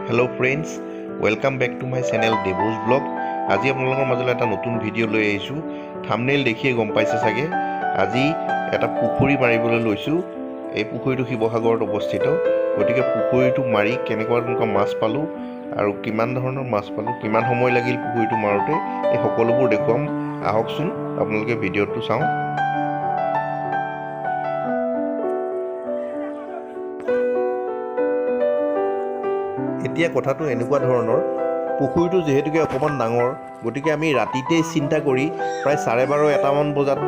Hello friends, welcome back to my channel Devos Vlog. আজি আপোনালোকৰ মাজলৈ এটা নতুন ভিডিঅ' লৈ আহিছো। থাম্বনেইল দেখিয়ে গম পাইছে চাগে। আজি এটা পুখুৰী মাৰিবলৈ লৈছো। এই পুখুৰীটো শিৱসাগৰত অৱস্থিত। গতিকে পুখুৰীটো মাৰি কেনেকুৱা মাছ পালো আৰু কিমান ধৰণৰ মাছ পালো, কিমান সময় লাগিল পুখুৰীটো মাৰোতে, এই সকলোবোৰ দেখুৱাম। আহকচোন আপোনালোকে ভিডিঅ'টো চাওঁ। এতিয়া কথাটো এনেকুৱা ধৰণৰ, পুখুৰীটো যেহেতুকে অকণমান ডাঙৰ, গতিকে আমি ৰাতিতেই চিন্তা কৰি প্ৰায় 12:30-1টামান বজাত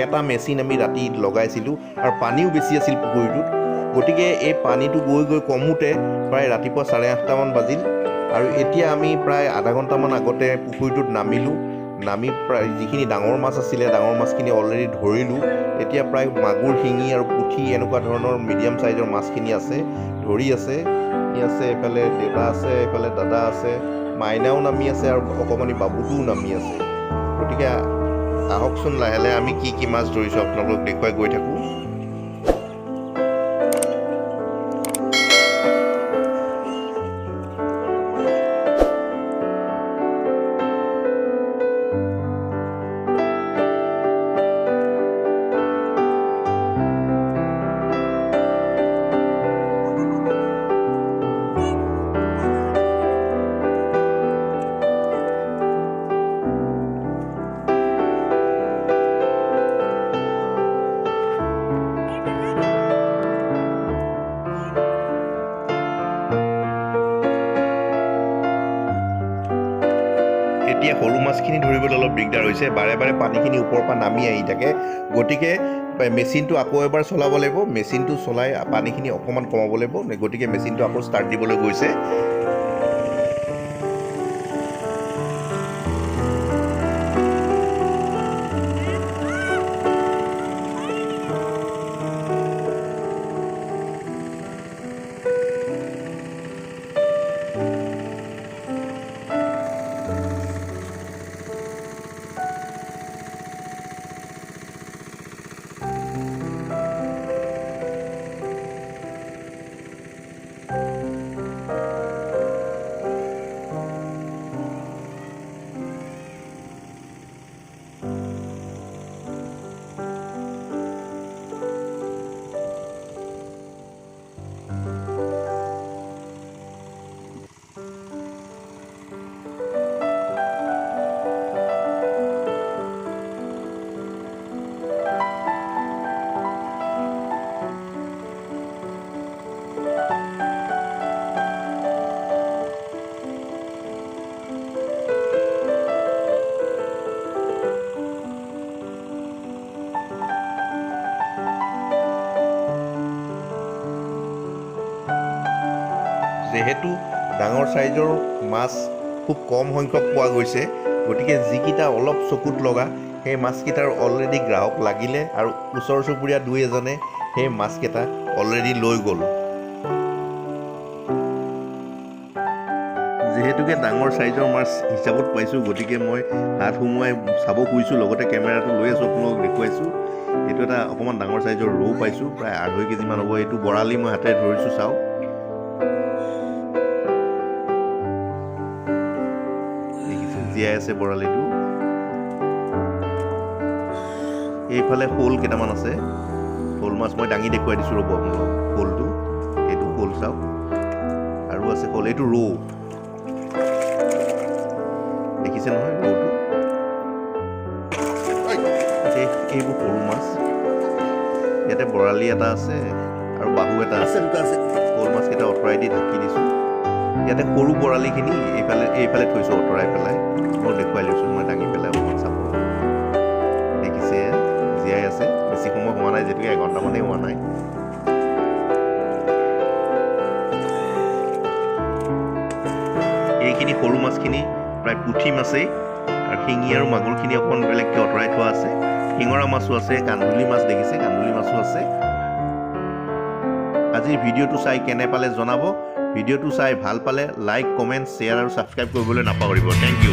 এটা মেচিন আমি ৰাতি লগাইছিলোঁ আৰু পানীও বেছি আছিল পুখুৰীটোত। গতিকে এই পানীটো গৈ কমোতে প্ৰায় ৰাতিপুৱা 8:30মান বাজিল আৰু এতিয়া আমি প্ৰায় আধা ঘণ্টামান আগতে পুখুৰীটোত নামি প্ৰায় যিখিনি ডাঙৰ মাছ আছিলে, ডাঙৰ মাছখিনি অলৰেডি ধৰিলোঁ। এতিয়া প্ৰায় মাগুৰ, শিঙি আৰু পুঠি এনেকুৱা ধৰণৰ মিডিয়াম চাইজৰ মাছখিনি আছে, ধৰি আছে। এইফালে দেউতা আছে, এইফালে দাদা আছে, মাইনাও নামি আছে আৰু অকণমানি বাবুটোও নামি আছে। গতিকে আহকচোন লাহে লাহে আমি কি মাছ ধৰিছোঁ আপোনালোকক দেখুৱাই গৈ থাকোঁ। এতিয়া সৰু মাছখিনি ধৰিবলৈ অলপ দিগদাৰ হৈছে, বাৰে বাৰে পানীখিনি ওপৰৰ পৰা নামি আহি থাকে। গতিকে মেচিনটো আকৌ এবাৰ চলাব লাগিব, মেচিনটো চলাই পানীখিনি অকণমান কমাব লাগিব। গতিকে মেচিনটো আকৌ ষ্টাৰ্ট দিবলৈ গৈছে। যেহেতু ডাঙৰ চাইজৰ মাছ খুব কম সংখ্যক পোৱা গৈছে, গতিকে যিকেইটা অলপ চকুত লগা সেই মাছকেইটাৰ অলৰেডি গ্ৰাহক লাগিলে আৰু ওচৰ চুবুৰীয়া দুই এজনে সেই মাছকেইটা অলৰেডি লৈ গ'ল। যিহেতুকে ডাঙৰ চাইজৰ মাছ হিচাপত পাইছোঁ, গতিকে মই হাত সোমোৱাই চাব খুজিছোঁ, লগতে কেমেৰাটো লৈ আছোঁ, আপোনালোকক দেখুৱাইছোঁ। এইটো এটা অকণমান ডাঙৰ চাইজৰ ৰৌ পাইছোঁ, প্ৰায় 2.5 কেজিমান হ'ব। এইটো বৰালি মই হাতেৰে ধৰিছোঁ, চাওক। জীয়াই আছে বৰালিটো। এইফালে শ'ল কেইটামান আছে, শ'ল মাছ মই দাঙি দেখুৱাই দিছোঁ, ৰ'ব আপোনালোকক। শ'লটো, এইটো শ'ল চাওক, আৰু আছে শ'ল। এইটো ৰৌ, দেখিছে নহয় ৰৌটো। এইবোৰ সৰু মাছ। ইয়াতে বৰালি এটা আছে আৰু বাহু এটা আছে। শ'ল মাছকেইটা আঁতৰাই দি ঢাকি দিছোঁ। ইয়াতে সৰু বৰালিখিনি এইফালে থৈছোঁ, আঁতৰাই পেলাই মই দেখুৱাই লৈছোঁ। মই দাঙি পেলাই অকণমান চাব। দেখিছে, জীয়াই আছে। বেছি সময় হোৱা নাই, যিহেতুকে 1 ঘণ্টামানেই হোৱা নাই। এইখিনি সৰু মাছখিনি প্ৰায় পুঠি মাছেই, আৰু শিঙি আৰু মাগুৰখিনি অকণমান বেলেগকৈ আঁতৰাই থোৱা আছে। শিঙৰা মাছো আছে, কান্ধুলি মাছ দেখিছে, কান্ধুলি মাছো আছে। আজিৰ ভিডিঅ'টো চাই কেনে পালে জনাব। ভিডিঅ'টো চাই ভাল পালে লাইক, কমেণ্ট, শ্বেয়াৰ আৰু ছাবস্ক্ৰাইব কৰিবলৈ নাপাহৰিব। Thank U.